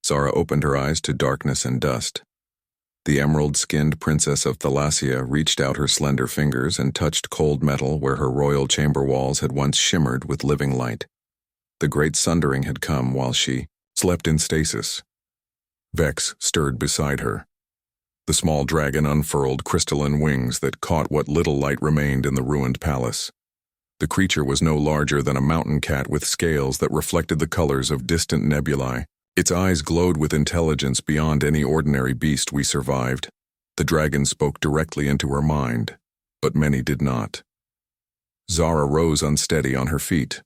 Zara opened her eyes to darkness and dust. The emerald-skinned princess of Thalassia reached out her slender fingers and touched cold metal where her royal chamber walls had once shimmered with living light. The great sundering had come while she slept in stasis. Vex stirred beside her. The small dragon unfurled crystalline wings that caught what little light remained in the ruined palace. The creature was no larger than a mountain cat with scales that reflected the colors of distant nebulae. Its eyes glowed with intelligence beyond any ordinary beast we survived. The dragon spoke directly into her mind, but many did not. Zara rose unsteady on her feet.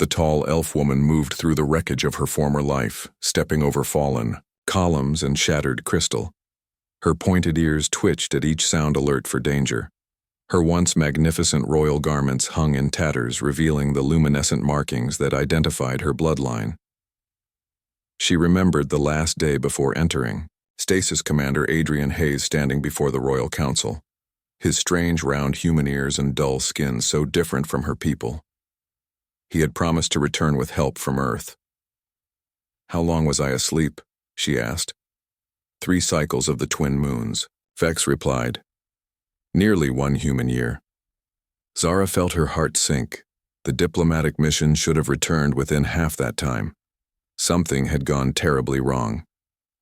The tall elf woman moved through the wreckage of her former life, stepping over fallen columns and shattered crystal. Her pointed ears twitched at each sound alert for danger. Her once magnificent royal garments hung in tatters, revealing the luminescent markings that identified her bloodline. She remembered the last day before entering, Stasis Commander Adrian Hayes standing before the Royal Council, his strange round human ears and dull skin so different from her people. He had promised to return with help from Earth. "How long was I asleep?" she asked. "3 cycles of the twin moons," Vex replied. "Nearly 1 human year." Zara felt her heart sink. The diplomatic mission should have returned within half that time. Something had gone terribly wrong.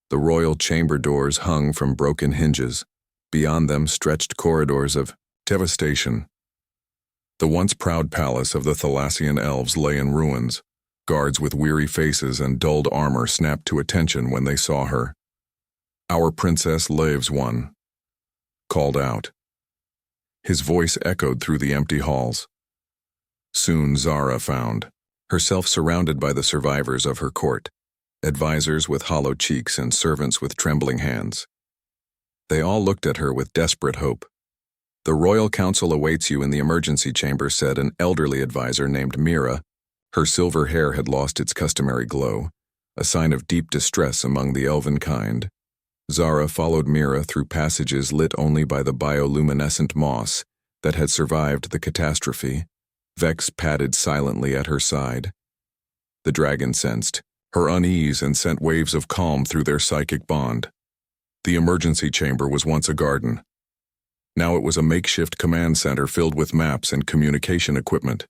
The royal chamber doors hung from broken hinges. Beyond them stretched corridors of devastation. The once proud palace of the Thalassian elves lay in ruins. Guards with weary faces and dulled armor snapped to attention when they saw her. "Our Princess Laves One," called out. His voice echoed through the empty halls. Soon Zara found herself surrounded by the survivors of her court, advisors with hollow cheeks and servants with trembling hands. They all looked at her with desperate hope. "The Royal Council awaits you in the emergency chamber," said an elderly advisor named Mira. Her silver hair had lost its customary glow, a sign of deep distress among the elven kind. Zara followed Mira through passages lit only by the bioluminescent moss that had survived the catastrophe. Vex padded silently at her side. The dragon sensed her unease and sent waves of calm through their psychic bond. The emergency chamber was once a garden. Now it was a makeshift command center filled with maps and communication equipment.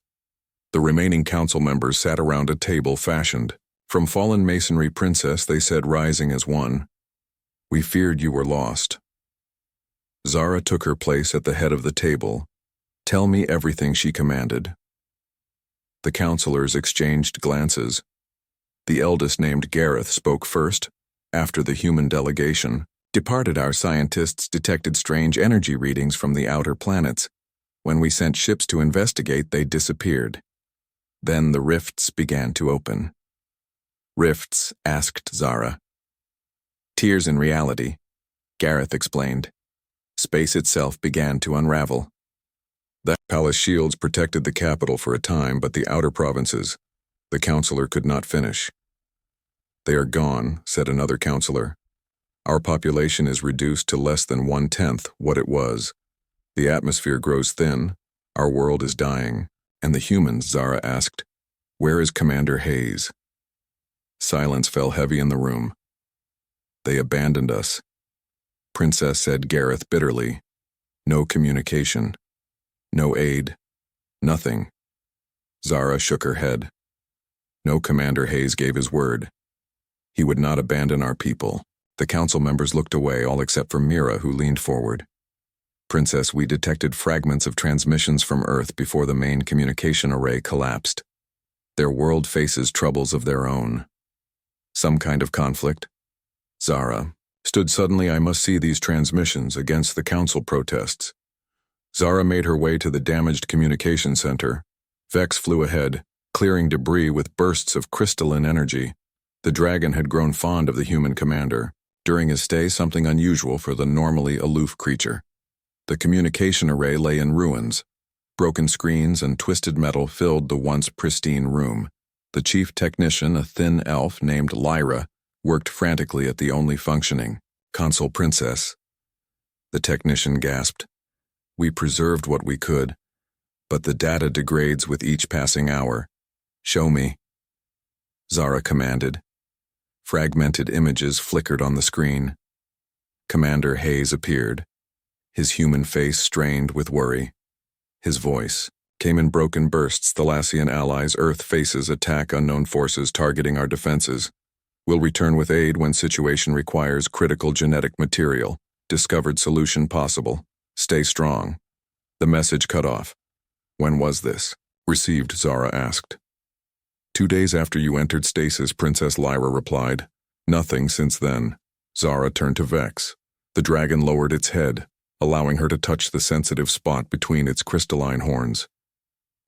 The remaining council members sat around a table fashioned from fallen masonry. "Princess," they said, rising as one, "we feared you were lost." Zara took her place at the head of the table. "Tell me everything," she commanded. The counselors exchanged glances. The eldest, named Gareth, spoke first. "After the human delegation departed, our scientists detected strange energy readings from the outer planets. When we sent ships to investigate, they disappeared. Then the rifts began to open." "Rifts?" asked Zara. "Tears in reality," Gareth explained. Space itself began to unravel. The palace shields protected the capital for a time, but the outer provinces, the counselor could not finish. "They are gone," said another counselor. "Our population is reduced to less than 1/10 what it was. The atmosphere grows thin, our world is dying, and the humans," Zara asked, "where is Commander Hayes?" Silence fell heavy in the room. "They abandoned us," Princess said Gareth bitterly. "No communication. No aid. Nothing." Zara shook her head. "No, Commander Hayes gave his word. He would not abandon our people." The council members looked away, all except for Mira, who leaned forward. "Princess, we detected fragments of transmissions from Earth before the main communication array collapsed. Their world faces troubles of their own." "Some kind of conflict?" Zara stood suddenly. "I must see these transmissions against the council protests." Zara made her way to the damaged communication center. Vex flew ahead, clearing debris with bursts of crystalline energy. The dragon had grown fond of the human commander. During his stay, something unusual for the normally aloof creature. The communication array lay in ruins. Broken screens and twisted metal filled the once pristine room. The chief technician, a thin elf named Lyra, worked frantically at the only functioning console. "Princess," the technician gasped. "We preserved what we could, but the data degrades with each passing hour. Show me," Zara commanded. Fragmented images flickered on the screen. Commander Hayes appeared, his human face strained with worry. His voice came in broken bursts. Thalassian allies, Earth faces attack, unknown forces targeting our defenses. Will return with aid when situation requires critical genetic material. Discovered solution possible. Stay strong. The message cut off. When was this? Received, Zara asked. 2 days after you entered stasis, Princess Lyra replied. Nothing since then. Zara turned to Vex. The dragon lowered its head, allowing her to touch the sensitive spot between its crystalline horns.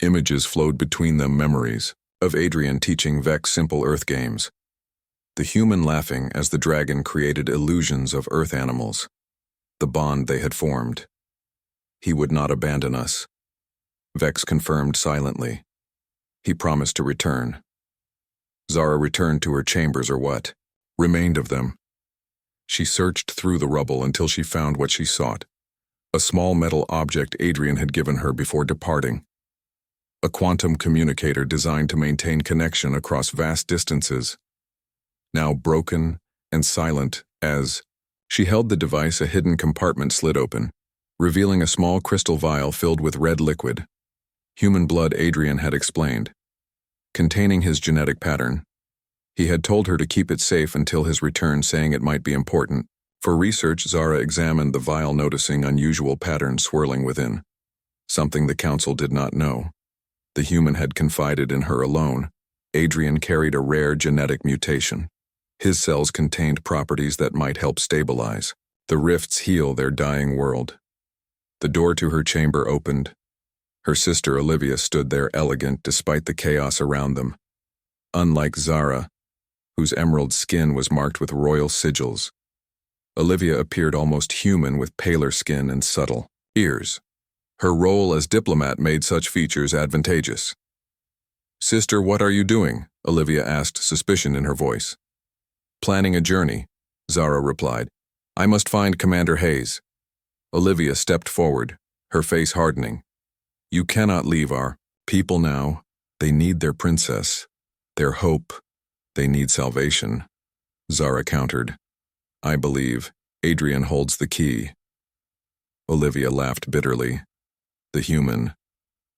Images flowed between them, memories of Adrian teaching Vex simple Earth games. The human laughing as the dragon created illusions of Earth animals. The bond they had formed. He would not abandon us. Vex confirmed silently. He promised to return. Zara returned to her chambers, or what remained of them. She searched through the rubble until she found what she sought. A small metal object Adrian had given her before departing. A quantum communicator designed to maintain connection across vast distances. Now broken and silent as she held the device, a hidden compartment slid open, revealing a small crystal vial filled with red liquid. Human blood, Adrian had explained. Containing his genetic pattern. He had told her to keep it safe until his return, saying it might be important. For research, Zara examined the vial, noticing unusual patterns swirling within. Something the Council did not know. The human had confided in her alone. Adrian carried a rare genetic mutation. His cells contained properties that might help stabilize the rifts, heal their dying world. The door to her chamber opened. Her sister Olivia stood there, elegant despite the chaos around them. Unlike Zara, whose emerald skin was marked with royal sigils, Olivia appeared almost human, with paler skin and subtle ears. Her role as diplomat made such features advantageous. "Sister, what are you doing?" Olivia asked, suspicion in her voice. "Planning a journey," Zara replied. "I must find Commander Hayes." Olivia stepped forward, her face hardening. "You cannot leave our people now. They need their princess, their hope. They need salvation," Zara countered. "I believe Adrian holds the key." Olivia laughed bitterly. "The human,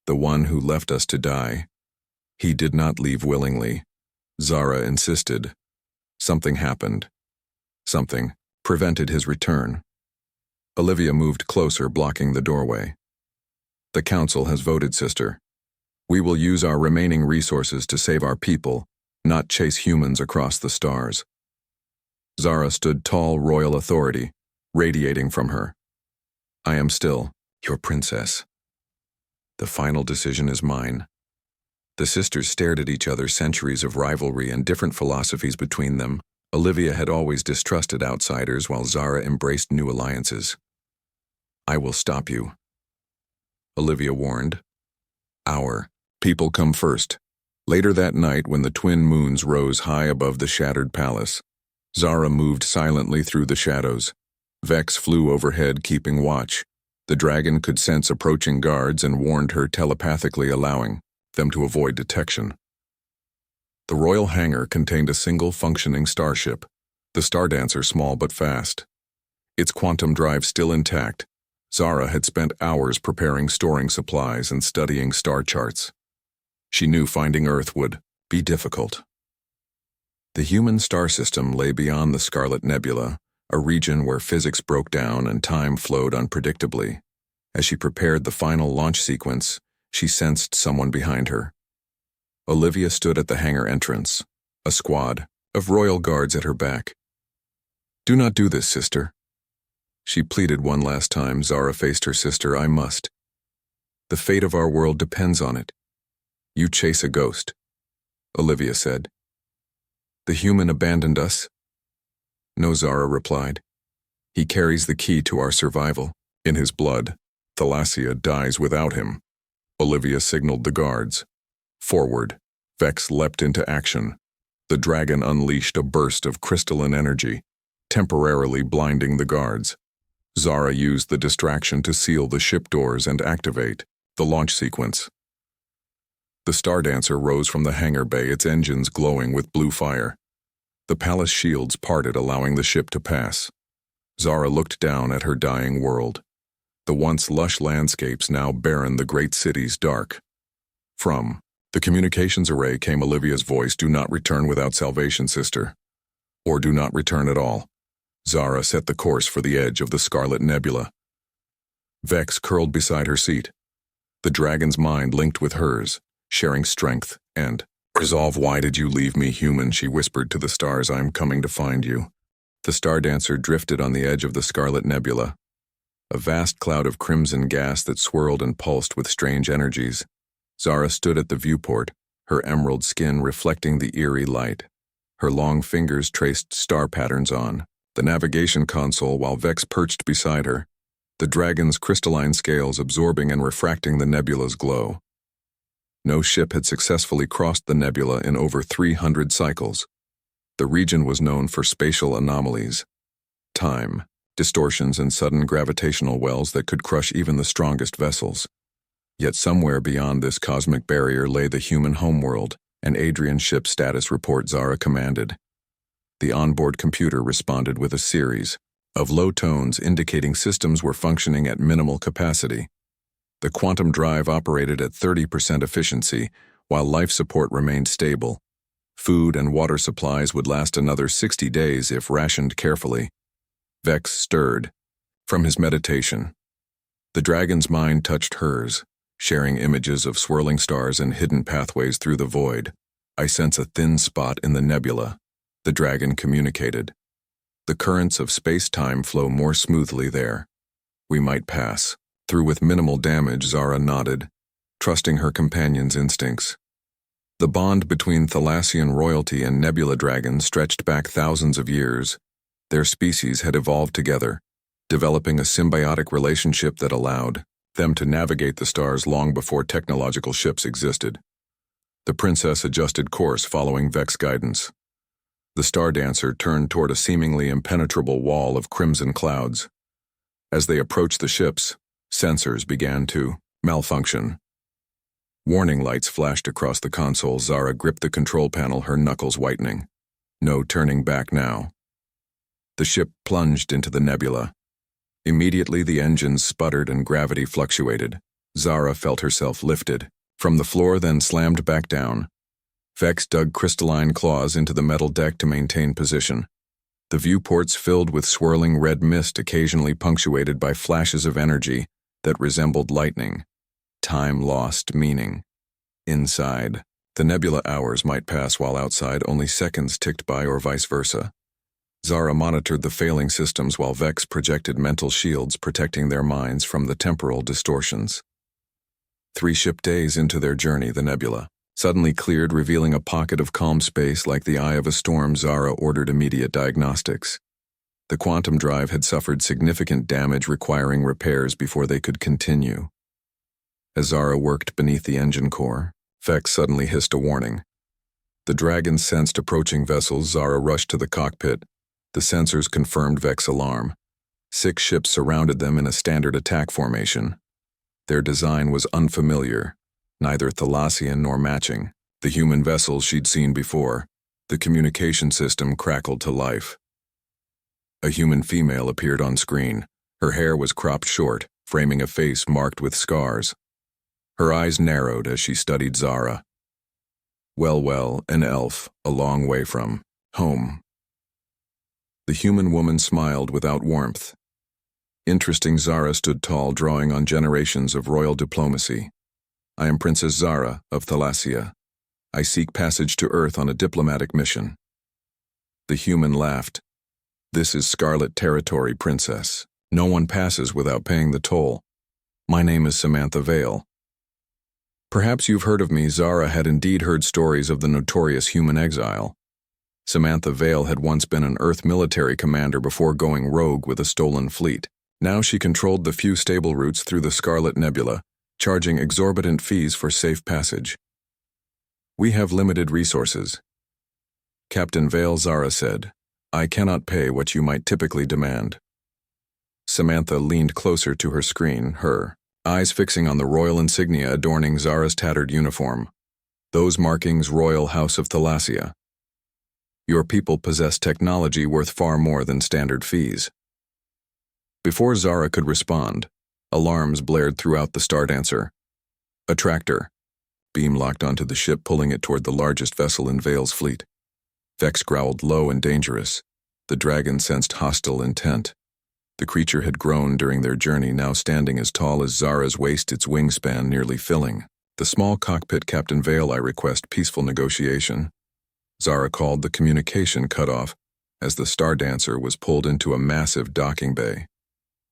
the one who left us to die. He did not leave willingly." Zara insisted. Something happened. Something prevented his return. Olivia moved closer, blocking the doorway. "The Council has voted, sister. We will use our remaining resources to save our people, not chase humans across the stars." Zara stood tall, royal authority, radiating from her. "I am still your princess. The final decision is mine." The sisters stared at each other, centuries of rivalry and different philosophies between them. Olivia had always distrusted outsiders, while Zara embraced new alliances. "I will stop you," Olivia warned. "Our people come first." Later that night, when the twin moons rose high above the shattered palace, Zara moved silently through the shadows. Vex flew overhead, keeping watch. The dragon could sense approaching guards and warned her telepathically, allowing them to avoid detection. The royal hangar contained a single functioning starship, the Stardancer, small but fast. Its quantum drive still intact. Zara had spent hours preparing, storing supplies, and studying star charts. She knew finding Earth would be difficult. The human star system lay beyond the Scarlet Nebula, a region where physics broke down and time flowed unpredictably. As she prepared the final launch sequence, she sensed someone behind her. Olivia stood at the hangar entrance, a squad of royal guards at her back. "Do not do this, sister." She pleaded one last time. Zara faced her sister. "I must. The fate of our world depends on it." "You chase a ghost," Olivia said. "The human abandoned us?" "No," Zara replied. "He carries the key to our survival. In his blood, Thalassia dies without him." Olivia signaled the guards. Forward, Vex leapt into action. The dragon unleashed a burst of crystalline energy, temporarily blinding the guards. Zara used the distraction to seal the ship doors and activate the launch sequence. The Stardancer rose from the hangar bay, its engines glowing with blue fire. The palace shields parted, allowing the ship to pass. Zara looked down at her dying world. The once lush landscapes now barren, the great cities dark. From the communications array came Olivia's voice. "Do not return without salvation, sister. Or do not return at all." Zara set the course for the edge of the Scarlet Nebula. Vex curled beside her seat. The dragon's mind linked with hers, sharing strength and resolve. "Why did you leave me, human?" she whispered to the stars. "I am coming to find you." The star dancer drifted on the edge of the Scarlet Nebula, a vast cloud of crimson gas that swirled and pulsed with strange energies. Zara stood at the viewport, her emerald skin reflecting the eerie light. Her long fingers traced star patterns on the navigation console while Vex perched beside her, the dragon's crystalline scales absorbing and refracting the nebula's glow. No ship had successfully crossed the nebula in over 300 cycles. The region was known for spatial anomalies, time, distortions, and sudden gravitational wells that could crush even the strongest vessels. Yet somewhere beyond this cosmic barrier lay the human homeworld, an Adrian ship status report Zara commanded. The onboard computer responded with a series of low tones indicating systems were functioning at minimal capacity. The quantum drive operated at 30% efficiency, while life support remained stable. Food and water supplies would last another 60 days if rationed carefully. Vex stirred from his meditation. The dragon's mind touched hers, sharing images of swirling stars and hidden pathways through the void. "I sense a thin spot in the nebula," the dragon communicated. "The currents of space-time flow more smoothly there. We might pass through with minimal damage." Zara nodded, trusting her companion's instincts. The bond between Thalassian royalty and nebula dragons stretched back thousands of years. Their species had evolved together, developing a symbiotic relationship that allowed them to navigate the stars long before technological ships existed. The princess adjusted course following Vex's guidance. The star dancer turned toward a seemingly impenetrable wall of crimson clouds. As they approached the ships, sensors began to malfunction. Warning lights flashed across the console. Zara gripped the control panel, her knuckles whitening. No turning back now. The ship plunged into the nebula. Immediately the engines sputtered and gravity fluctuated. Zara felt herself lifted from the floor, then slammed back down. Vex dug crystalline claws into the metal deck to maintain position. The viewports filled with swirling red mist, occasionally punctuated by flashes of energy that resembled lightning. Time lost meaning. Inside, the nebula hours might pass while outside only seconds ticked by, or vice versa. Zara monitored the failing systems while Vex projected mental shields protecting their minds from the temporal distortions. 3 ship days into their journey, the nebula suddenly cleared, revealing a pocket of calm space like the eye of a storm. Zara ordered immediate diagnostics. The quantum drive had suffered significant damage, requiring repairs before they could continue. As Zara worked beneath the engine core, Vex suddenly hissed a warning. The dragon sensed approaching vessels. Zara rushed to the cockpit. The sensors confirmed Vex's alarm. 6 ships surrounded them in a standard attack formation. Their design was unfamiliar, neither Thalassian nor matching the human vessels she'd seen before. The communication system crackled to life. A human female appeared on screen. Her hair was cropped short, framing a face marked with scars. Her eyes narrowed as she studied Zara. Well, an elf, a long way from home. The human woman smiled without warmth. Interesting. Zara stood tall, drawing on generations of royal diplomacy. "I am Princess Zara of Thalassia. I seek passage to Earth on a diplomatic mission." The human laughed. "This is Scarlet Territory, Princess. No one passes without paying the toll. My name is Samantha Vale." "Perhaps you've heard of me." Zara had indeed heard stories of the notorious human exile. Samantha Vale had once been an Earth military commander before going rogue with a stolen fleet. Now she controlled the few stable routes through the Scarlet Nebula, charging exorbitant fees for safe passage. "We have limited resources." "Captain Vale," Zara said, "I cannot pay what you might typically demand." Samantha leaned closer to her screen, her eyes fixing on the royal insignia adorning Zara's tattered uniform. "Those markings, Royal House of Thalassia." Your people possess technology worth far more than standard fees. Before Zara could respond, alarms blared throughout the Stardancer. A tractor. Beam locked onto the ship, pulling it toward the largest vessel in Vale's fleet. Vex growled low and dangerous. The dragon sensed hostile intent. The creature had grown during their journey, now standing as tall as Zara's waist, its wingspan nearly filling. The small cockpit, Captain Vale, I request peaceful negotiation. Zara called, the communication cut off as the Stardancer was pulled into a massive docking bay.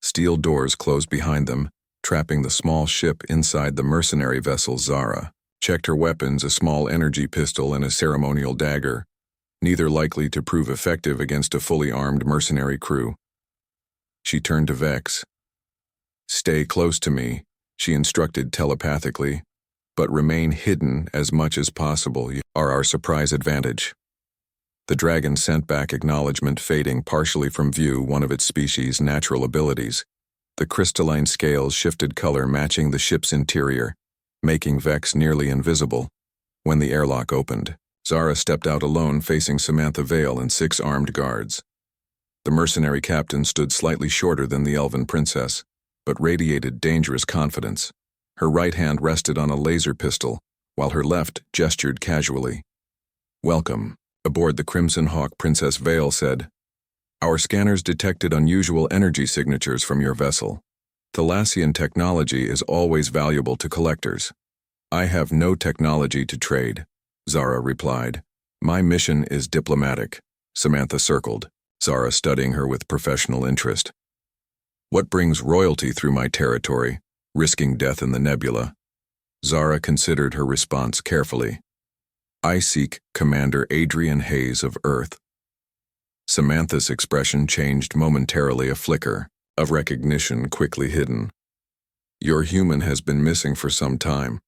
Steel doors closed behind them, trapping the small ship inside the mercenary vessel. Zara checked her weapons, a small energy pistol and a ceremonial dagger, neither likely to prove effective against a fully armed mercenary crew. She turned to Vex. "Stay close to me," she instructed telepathically, "but remain hidden as much as possible. You are our surprise advantage." The dragon sent back acknowledgement, fading partially from view, one of its species' natural abilities. The crystalline scales shifted color, matching the ship's interior, making Vex nearly invisible. When the airlock opened, Zara stepped out alone, facing Samantha Vale and 6 armed guards. The mercenary captain stood slightly shorter than the elven princess, but radiated dangerous confidence. Her right hand rested on a laser pistol, while her left gestured casually. "Welcome aboard the Crimson Hawk," Princess Vale said. "Our scanners detected unusual energy signatures from your vessel. Thalassian technology is always valuable to collectors." "I have no technology to trade," Zara replied. "My mission is diplomatic." Samantha circled, Zara studying her with professional interest. "What brings royalty through my territory, risking death in the nebula?" Zara considered her response carefully. "I seek Commander Adrian Hayes of Earth." Samantha's expression changed momentarily, a flicker of recognition quickly hidden. "Your human has been missing for some time.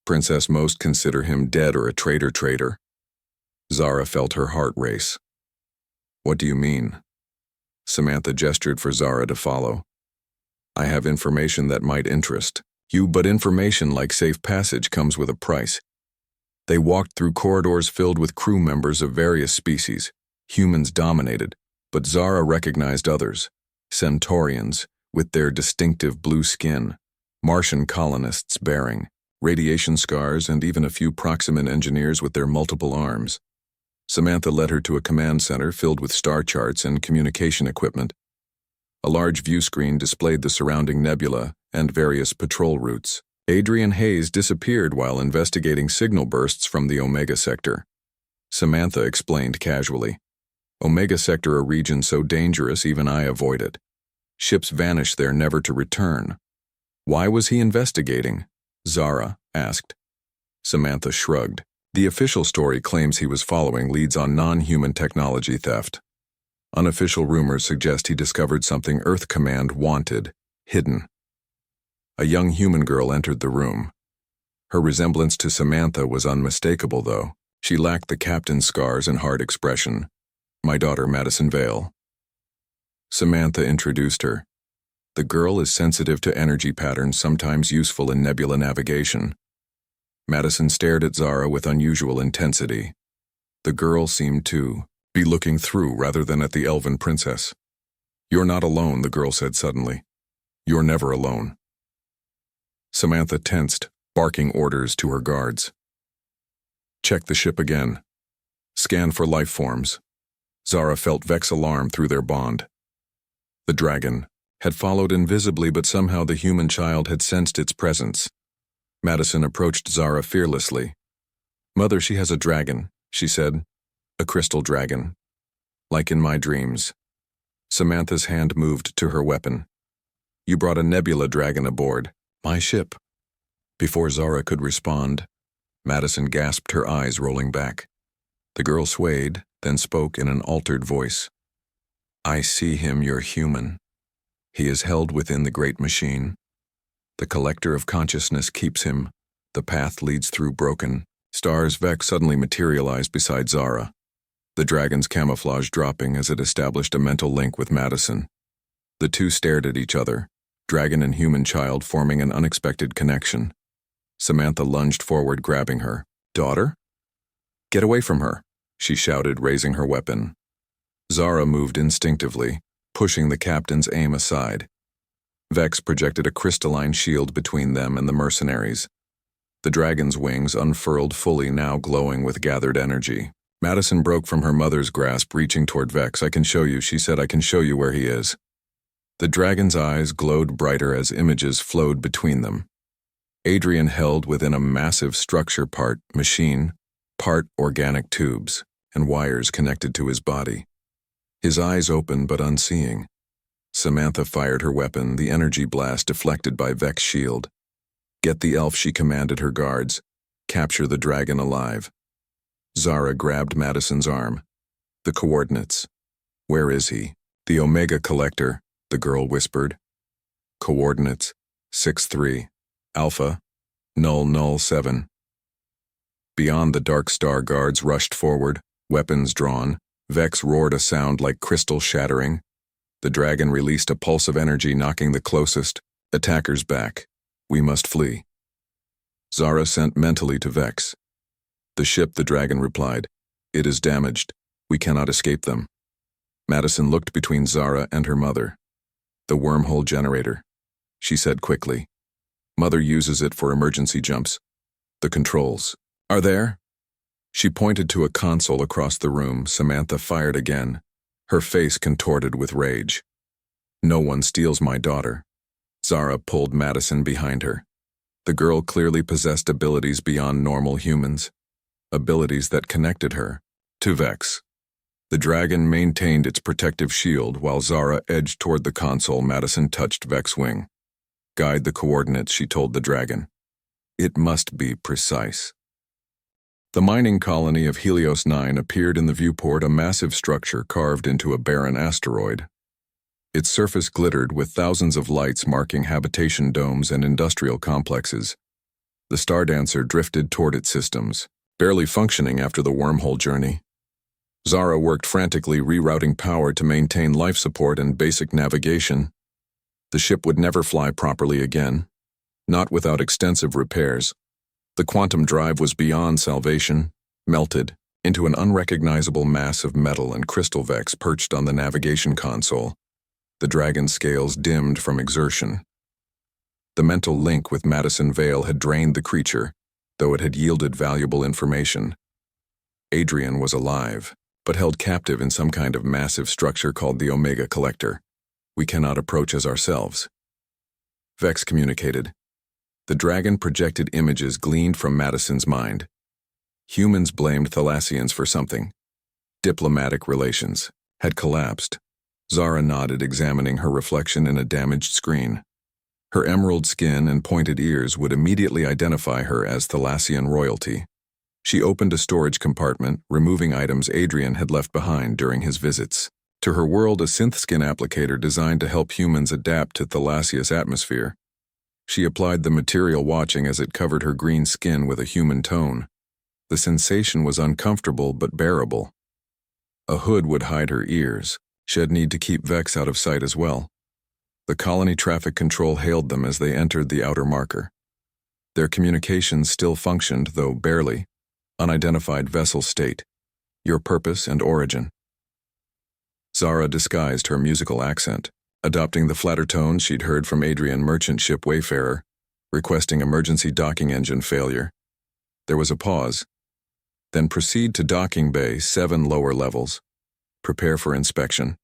Princess most consider him dead or a traitor. Zara felt her heart race. "What do you mean?" Samantha gestured for Zara to follow. "I have information that might interest you, but information like safe passage comes with a price." They walked through corridors filled with crew members of various species. Humans dominated, but Zara recognized others. Centaurians, with their distinctive blue skin, Martian colonists bearing radiation scars, and even a few Proximan engineers with their multiple arms. Samantha led her to a command center filled with star charts and communication equipment. A large view screen displayed the surrounding nebula and various patrol routes. Adrian Hayes disappeared while investigating signal bursts from the Omega Sector. Samantha explained casually. "Omega Sector, a region so dangerous even I avoid it. Ships vanish there, never to return." "Why was he investigating?" Zara asked. Samantha shrugged. "The official story claims he was following leads on non-human technology theft. Unofficial rumors suggest he discovered something Earth Command wanted, hidden." A young human girl entered the room. Her resemblance to Samantha was unmistakable, though. She lacked the captain's scars and hard expression. "My daughter, Madison Vale." Samantha introduced her. The girl is sensitive to energy patterns, sometimes useful in nebula navigation. Madison stared at Zara with unusual intensity. The girl seemed to be looking through rather than at the elven princess. "You're not alone," the girl said suddenly. "You're never alone." Samantha tensed, barking orders to her guards. "Check the ship again. Scan for life forms." Zara felt Vex alarm through their bond. The dragon had followed invisibly, but somehow the human child had sensed its presence. Madison approached Zara fearlessly. "Mother, she has a dragon," she said. "A crystal dragon. Like in my dreams." Samantha's hand moved to her weapon. "You brought a nebula dragon aboard my ship." Before Zara could respond, Madison gasped, her eyes rolling back. The girl swayed, then spoke in an altered voice. "I see him, your human. He is held within the great machine. The collector of consciousness keeps him. The path leads through broken stars." Vex suddenly materialized beside Zara, the dragon's camouflage dropping as it established a mental link with Madison. The two stared at each other, dragon and human child forming an unexpected connection. Samantha lunged forward, grabbing her. "Daughter? Get away from her." she shouted, raising her weapon. Zara moved instinctively, pushing the captain's aim aside. Vex projected a crystalline shield between them and the mercenaries. The dragon's wings unfurled fully, now glowing with gathered energy. Madison broke from her mother's grasp, reaching toward Vex. "I can show you," she said. "I can show you where he is." The dragon's eyes glowed brighter as images flowed between them. Adrian held within a massive structure, part machine, part organic tubes, and wires connected to his body. His eyes open but unseeing. Samantha fired her weapon, the energy blast deflected by Vex's shield. "Get the elf," she commanded her guards. "Capture the dragon alive." Zara grabbed Madison's arm. "The coordinates." "Where is he?" "The Omega Collector," the girl whispered. "Coordinates, 6-3, Alpha, 007. Beyond, the Dark Star guards rushed forward, weapons drawn. Vex roared a sound like crystal shattering. The dragon released a pulse of energy, knocking the closest attackers back. "We must flee." Zara sent mentally to Vex. "The ship," the dragon replied. "It is damaged. We cannot escape them." Madison looked between Zara and her mother. "The wormhole generator," she said quickly. "Mother uses it for emergency jumps. The controls are there." She pointed to a console across the room. Samantha fired again, her face contorted with rage. "No one steals my daughter." Zara pulled Madison behind her. The girl clearly possessed abilities beyond normal humans, abilities that connected her to Vex. The dragon maintained its protective shield while Zara edged toward the console. Madison touched Vex's wing. "Guide the coordinates," she told the dragon. "It must be precise." The mining colony of Helios 9 appeared in the viewport, a massive structure carved into a barren asteroid. Its surface glittered with thousands of lights marking habitation domes and industrial complexes. The Stardancer drifted toward its systems, barely functioning after the wormhole journey. Zara worked frantically, rerouting power to maintain life support and basic navigation. The ship would never fly properly again, not without extensive repairs. The quantum drive was beyond salvation, melted into an unrecognizable mass of metal and crystal. Vex perched on the navigation console. The dragon's scales dimmed from exertion. The mental link with Madison Vale had drained the creature, though it had yielded valuable information. Adrian was alive, but held captive in some kind of massive structure called the Omega Collector. "We cannot approach as ourselves." Vex communicated. The dragon projected images gleaned from Madison's mind. Humans blamed Thalassians for something. Diplomatic relations had collapsed. Zara nodded, examining her reflection in a damaged screen. Her emerald skin and pointed ears would immediately identify her as Thalassian royalty. She opened a storage compartment, removing items Adrian had left behind during his visits. To her world, a synth skin applicator designed to help humans adapt to Thalassia's atmosphere. She applied the material, watching as it covered her green skin with a human tone. The sensation was uncomfortable but bearable. A hood would hide her ears. She'd need to keep Vex out of sight as well. The colony traffic control hailed them as they entered the outer marker. Their communications still functioned, though barely. Unidentified vessel state. Your purpose and origin. Zara disguised her musical accent, adopting the flatter tones she'd heard from Adrian, merchant ship Wayfarer, requesting emergency docking engine failure. There was a pause. Then proceed to docking bay, 7 lower levels. Prepare for inspection.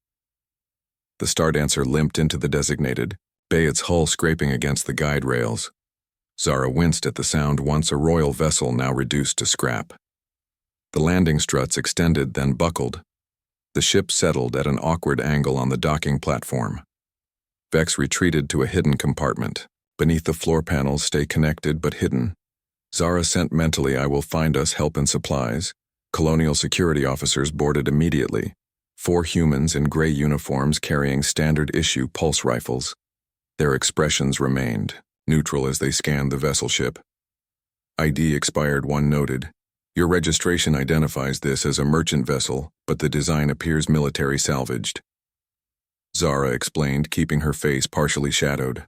The Stardancer limped into the designated bay, its hull scraping against the guide rails. Zara winced at the sound. Once a royal vessel, now reduced to scrap. The landing struts extended, then buckled. The ship settled at an awkward angle on the docking platform. Vex retreated to a hidden compartment. Beneath the floor panels, stay connected but hidden. Zara sent mentally, "I will find us help and supplies." Colonial security officers boarded immediately. 4 humans in gray uniforms carrying standard-issue pulse rifles. Their expressions remained neutral as they scanned the vessel ship. "ID expired," one noted. "Your registration identifies this as a merchant vessel, but the design appears military salvaged." Zara explained, keeping her face partially shadowed.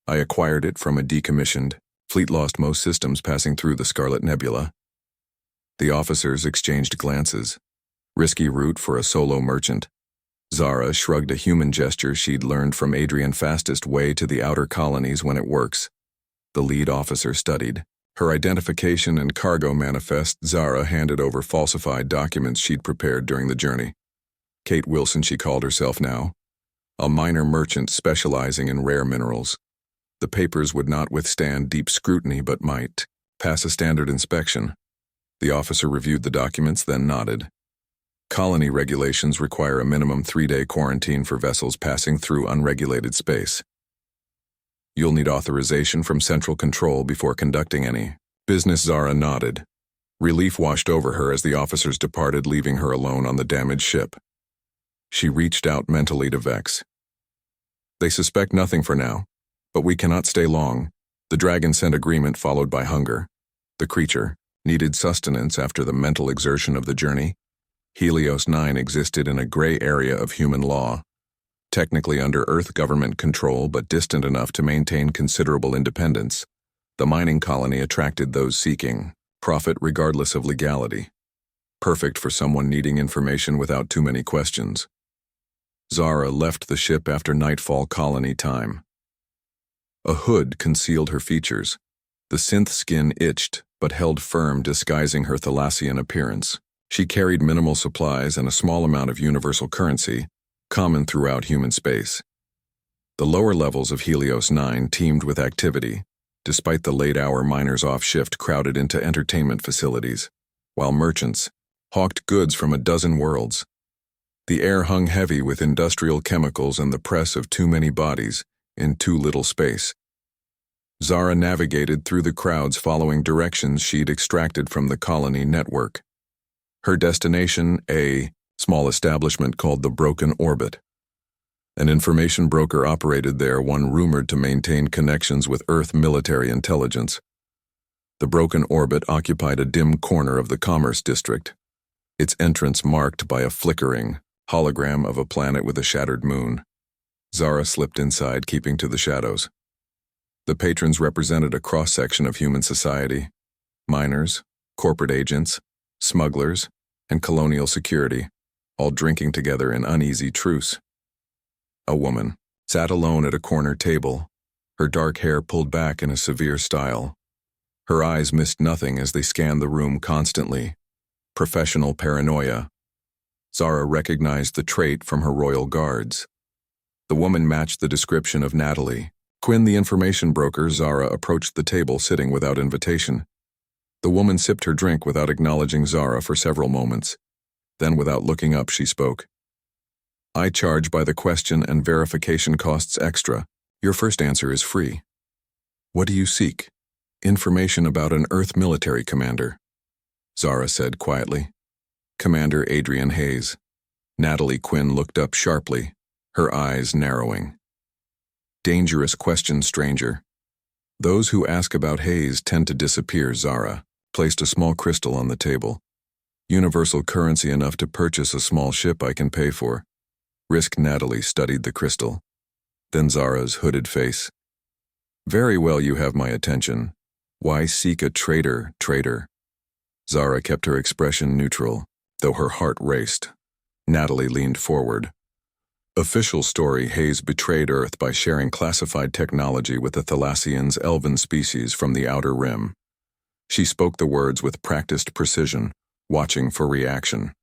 "I acquired it from a decommissioned fleet, lost most systems passing through the Scarlet Nebula." The officers exchanged glances. Risky route for a solo merchant. Zara shrugged a human gesture she'd learned from Adrian. Fastest way to the outer colonies when it works. The lead officer studied. Her identification and cargo manifest. Zara handed over falsified documents she'd prepared during the journey. Kate Wilson, she called herself now. A minor merchant specializing in rare minerals. The papers would not withstand deep scrutiny but might pass a standard inspection. The officer reviewed the documents, then nodded. Colony regulations require a minimum 3-day quarantine for vessels passing through unregulated space. You'll need authorization from Central Control before conducting any business. Zara nodded. Relief washed over her as the officers departed, leaving her alone on the damaged ship. She reached out mentally to Vex. They suspect nothing for now, but we cannot stay long. The dragon sent agreement followed by hunger. The creature needed sustenance after the mental exertion of the journey. Helios 9 existed in a gray area of human law, technically under Earth government control but distant enough to maintain considerable independence. The mining colony attracted those seeking profit regardless of legality. Perfect for someone needing information without too many questions. Zara left the ship after nightfall colony time. A hood concealed her features. The synth skin itched but held firm, disguising her Thalassian appearance. She carried minimal supplies and a small amount of universal currency, common throughout human space. The lower levels of Helios 9 teemed with activity, despite the late-hour miners off shift crowded into entertainment facilities, while merchants hawked goods from a dozen worlds. The air hung heavy with industrial chemicals and the press of too many bodies in too little space. Zara navigated through the crowds following directions she'd extracted from the colony network. Her destination, a small establishment called the Broken Orbit. An information broker operated there, one rumored to maintain connections with Earth military intelligence. The Broken Orbit occupied a dim corner of the Commerce District, its entrance marked by a flickering hologram of a planet with a shattered moon. Zara slipped inside, keeping to the shadows. The patrons represented a cross-section of human society: miners, corporate agents, smugglers, and colonial security, all drinking together in uneasy truce. A woman sat alone at a corner table, her dark hair pulled back in a severe style. Her eyes missed nothing as they scanned the room constantly. Professional paranoia. Zara recognized the trait from her royal guards. The woman matched the description of Natalie Quinn, the information broker. Zara approached the table, sitting without invitation. The woman sipped her drink without acknowledging Zara for several moments. Then, without looking up, she spoke. I charge by the question and verification costs extra. Your first answer is free. What do you seek? Information about an Earth military commander. Zara said quietly. Commander Adrian Hayes. Natalie Quinn looked up sharply, her eyes narrowing. Dangerous question, stranger. Those who ask about Hayes tend to disappear. Zara placed a small crystal on the table. Universal currency enough to purchase a small ship I can pay for. Risk. Natalie studied the crystal. Then Zara's hooded face. Very well, you have my attention. Why seek a traitor? Zara kept her expression neutral, though her heart raced. Natalie leaned forward. Official story: Hayes betrayed Earth by sharing classified technology with the Thalassians, elven species from the Outer Rim. She spoke the words with practiced precision, watching for reaction.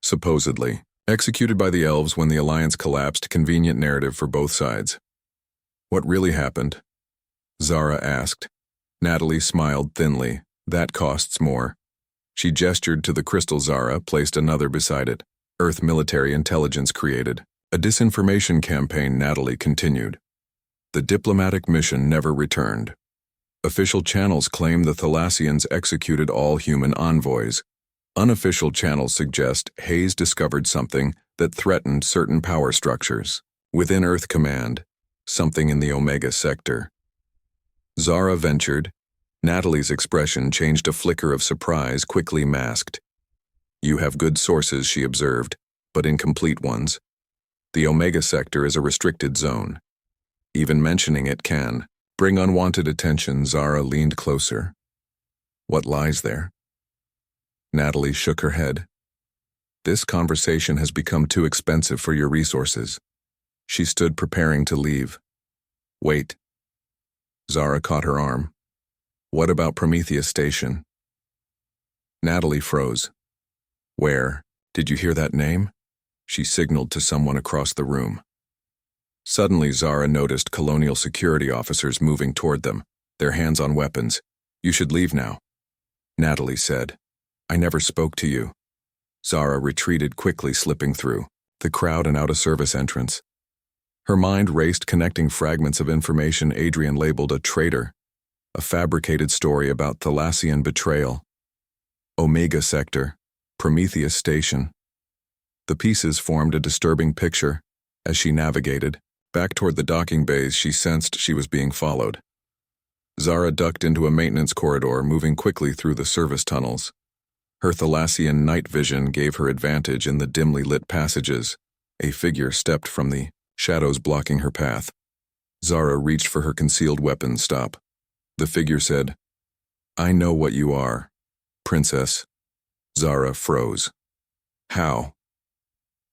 Supposedly executed by the elves when the Alliance collapsed. Convenient narrative for both sides. What really happened? Zara asked. Natalie smiled thinly. That costs more. She gestured to the crystal. Zara placed another beside it. Earth military intelligence created a disinformation campaign. Natalie continued. The diplomatic mission never returned. Official channels claim the Thalassians executed all human envoys. Unofficial channels suggest Hayes discovered something that threatened certain power structures within Earth Command, something in the Omega sector. Zara ventured. Natalie's expression changed, a flicker of surprise quickly masked. You have good sources, she observed, but incomplete ones. The Omega sector is a restricted zone. Even mentioning it can bring unwanted attention. Zara leaned closer. What lies there? Natalie shook her head. This conversation has become too expensive for your resources. She stood preparing to leave. Wait. Zara caught her arm. What about Prometheus Station? Natalie froze. Where? Did you hear that name? She signaled to someone across the room. Suddenly, Zara noticed colonial security officers moving toward them, their hands on weapons. You should leave now. Natalie said. I never spoke to you. Zara retreated quickly, slipping through the crowd and out a service entrance. Her mind raced, connecting fragments of information Adrian labeled a traitor, a fabricated story about Thalassian betrayal, Omega Sector, Prometheus Station. The pieces formed a disturbing picture. As she navigated back toward the docking bays, she sensed she was being followed. Zara ducked into a maintenance corridor, moving quickly through the service tunnels. Her Thalassian night vision gave her advantage in the dimly lit passages. A figure stepped from the shadows blocking her path. Zara reached for her concealed weapon. Stop. The figure said, I know what you are, Princess. Zara froze. How?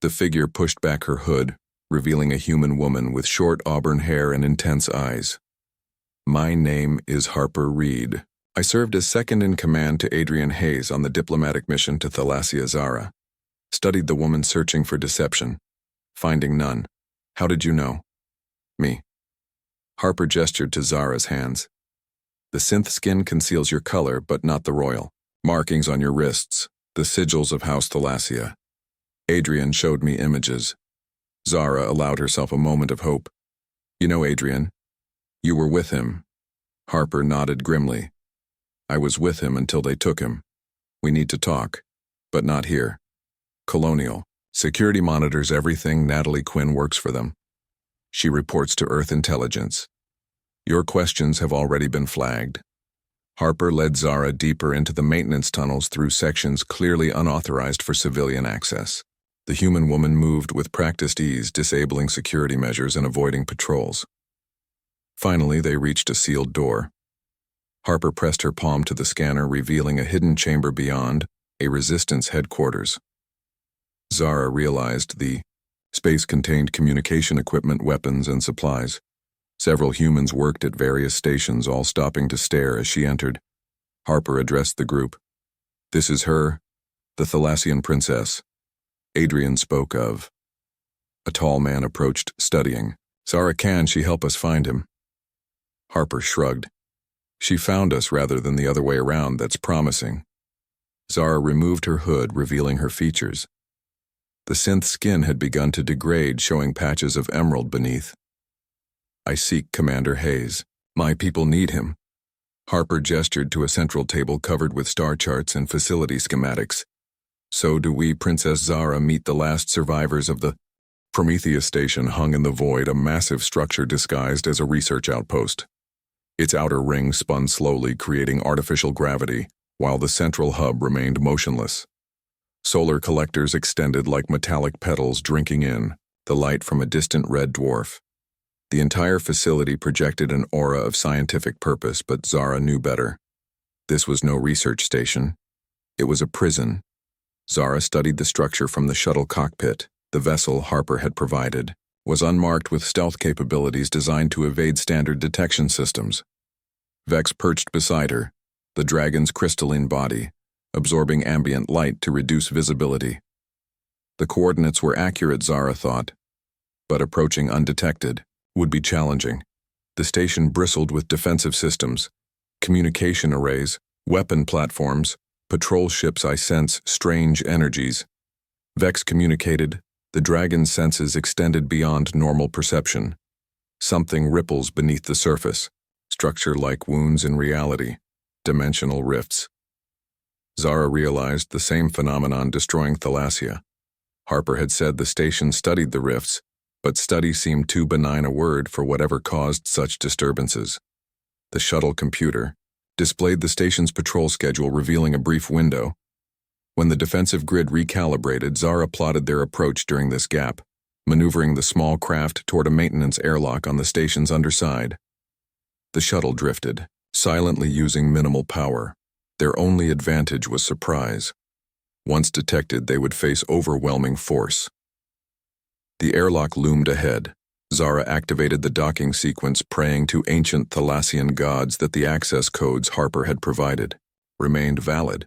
The figure pushed back her hood, revealing a human woman with short auburn hair and intense eyes. My name is Harper Reed. I served as second in command to Adrian Hayes on the diplomatic mission to Thalassia. Zara studied the woman searching for deception, finding none. How did you know? Me. Harper gestured to Zara's hands. The synth skin conceals your color, but not the royal markings on your wrists, the sigils of House Thalassia. Adrian showed me images. Zara allowed herself a moment of hope. You know Adrian? You were with him. Harper nodded grimly. I was with him until they took him. We need to talk, but not here. Colonial. Security monitors everything. Natalie Quinn works for them. She reports to Earth Intelligence. Your questions have already been flagged. Harper led Zara deeper into the maintenance tunnels through sections clearly unauthorized for civilian access. The human woman moved with practiced ease, disabling security measures and avoiding patrols. Finally, they reached a sealed door. Harper pressed her palm to the scanner, revealing a hidden chamber beyond, a resistance headquarters. Zara realized the space contained communication equipment, weapons, and supplies. Several humans worked at various stations, all stopping to stare as she entered. Harper addressed the group. This is her, the Thalassian princess. Adrian spoke of. A tall man approached, studying. Zara, can she help us find him? Harper shrugged. She found us rather than the other way around. That's promising. Zara removed her hood, revealing her features. The synth skin had begun to degrade, showing patches of emerald beneath. I seek Commander Hayes. My people need him. Harper gestured to a central table covered with star charts and facility schematics. So do we. Princess Zara, meet the last survivors of the Prometheus Station hung in the void, a massive structure disguised as a research outpost. Its outer ring spun slowly, creating artificial gravity, while the central hub remained motionless. Solar collectors extended like metallic petals, drinking in the light from a distant red dwarf. The entire facility projected an aura of scientific purpose, but Zara knew better. This was no research station. It was a prison. Zara studied the structure from the shuttle cockpit. The vessel Harper had provided was unmarked with stealth capabilities designed to evade standard detection systems. Vex perched beside her, the dragon's crystalline body, absorbing ambient light to reduce visibility. The coordinates were accurate, Zara thought, but approaching undetected would be challenging. The station bristled with defensive systems, communication arrays, weapon platforms, patrol ships. I sense strange energies. Vex communicated. The dragon's senses extended beyond normal perception. Something ripples beneath the surface, structure like wounds in reality, dimensional rifts. Zara realized the same phenomenon destroying Thalassia. Harper had said the station studied the rifts, but study seemed too benign a word for whatever caused such disturbances. The shuttle computer displayed the station's patrol schedule, revealing a brief window. When the defensive grid recalibrated, Zara plotted their approach during this gap, maneuvering the small craft toward a maintenance airlock on the station's underside. The shuttle drifted, silently using minimal power. Their only advantage was surprise. Once detected, they would face overwhelming force. The airlock loomed ahead. Zara activated the docking sequence, praying to ancient Thalassian gods that the access codes Harper had provided remained valid.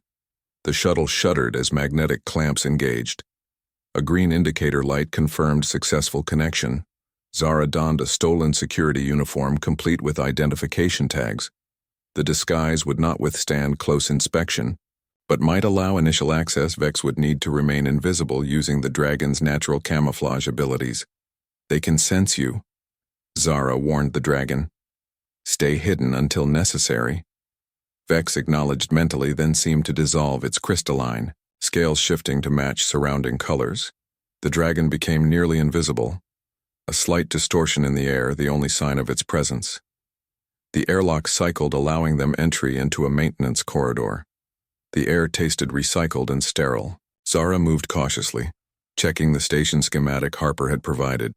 The shuttle shuddered as magnetic clamps engaged. A green indicator light confirmed successful connection. Zara donned a stolen security uniform complete with identification tags. The disguise would not withstand close inspection, but might allow initial access. Vex would need to remain invisible using the dragon's natural camouflage abilities. They can sense you, Zara warned the dragon. Stay hidden until necessary. Vex acknowledged mentally, then seemed to dissolve its crystalline, scales shifting to match surrounding colors. The dragon became nearly invisible, a slight distortion in the air, the only sign of its presence. The airlock cycled, allowing them entry into a maintenance corridor. The air tasted recycled and sterile. Zara moved cautiously, checking the station schematic Harper had provided.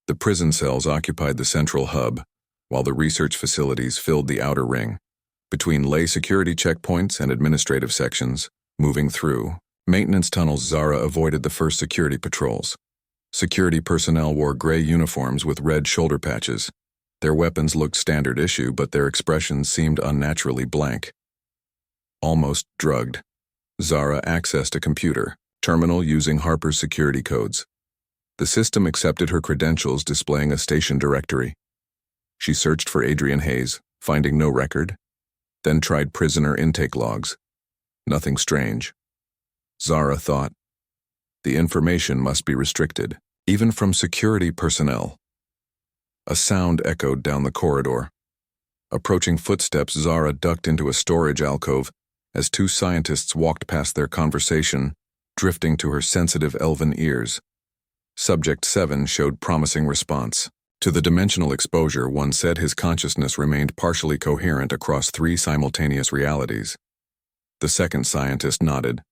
The prison cells occupied the central hub, while the research facilities filled the outer ring. Between lay security checkpoints and administrative sections, moving through maintenance tunnels, Zara avoided the first security patrols. Security personnel wore gray uniforms with red shoulder patches. Their weapons looked standard issue, but their expressions seemed unnaturally blank. Almost drugged, Zara accessed a computer terminal using Harper's security codes. The system accepted her credentials, displaying a station directory. She searched for Adrian Hayes, finding no record, then tried prisoner intake logs. Nothing strange. Zara thought. The information must be restricted, even from security personnel. A sound echoed down the corridor. Approaching footsteps, Zara ducked into a storage alcove as two scientists walked past their conversation, drifting to her sensitive elven ears. Subject 7 showed promising response. To the dimensional exposure, one said his consciousness remained partially coherent across 3 simultaneous realities. The second scientist nodded.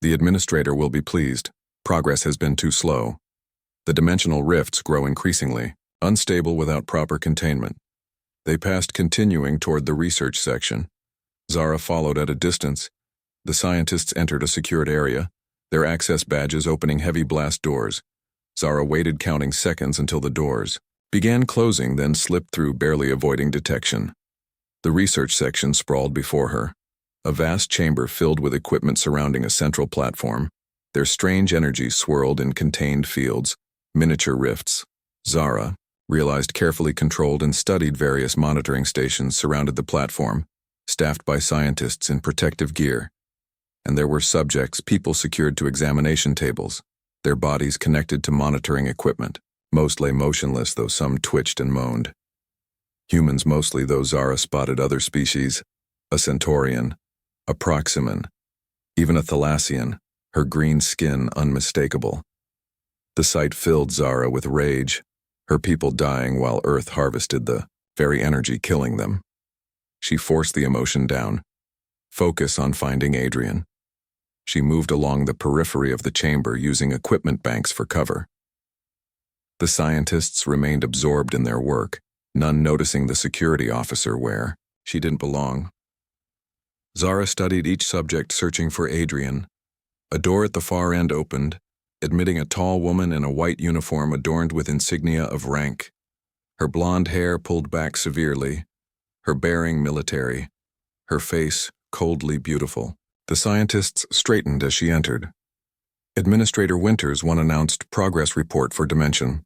The administrator will be pleased. Progress has been too slow. The dimensional rifts grow increasingly, unstable without proper containment. They passed, continuing toward the research section. Zara followed at a distance. The scientists entered a secured area, their access badges opening heavy blast doors. Zara waited, counting seconds until the doors began closing, then slipped through, barely avoiding detection. The research section sprawled before her, a vast chamber filled with equipment surrounding a central platform. Their strange energies swirled in contained fields, miniature rifts. Zara realized carefully controlled and studied various monitoring stations surrounded the platform, staffed by scientists in protective gear. And there were subjects, people secured to examination tables, their bodies connected to monitoring equipment. Most lay motionless, though some twitched and moaned. Humans mostly, though Zara spotted other species, a Centaurian, a Proximan, even a Thalassian, her green skin unmistakable. The sight filled Zara with rage, her people dying while Earth harvested the very energy killing them. She forced the emotion down. Focus on finding Adrian. She moved along the periphery of the chamber, using equipment banks for cover. The scientists remained absorbed in their work, none noticing the security officer where she didn't belong. Zara studied each subject, searching for Adrian. A door at the far end opened, admitting a tall woman in a white uniform adorned with insignia of rank. Her blonde hair pulled back severely, her bearing military, her face coldly beautiful. The scientists straightened as she entered. Administrator Winters, one announced, progress report for Dimension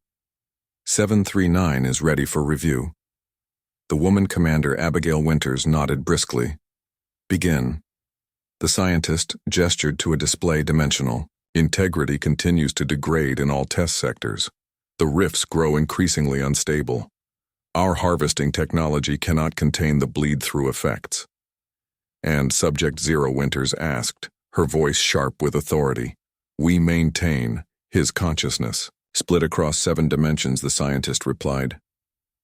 739 is ready for review. The woman commander, Abigail Winters, nodded briskly. Begin. The scientist gestured to a display dimensional. Integrity continues to degrade in all test sectors. The rifts grow increasingly unstable. Our harvesting technology cannot contain the bleed-through effects. And Subject 0 Winters asked, her voice sharp with authority. We maintain his consciousness. Split across 7 dimensions, the scientist replied.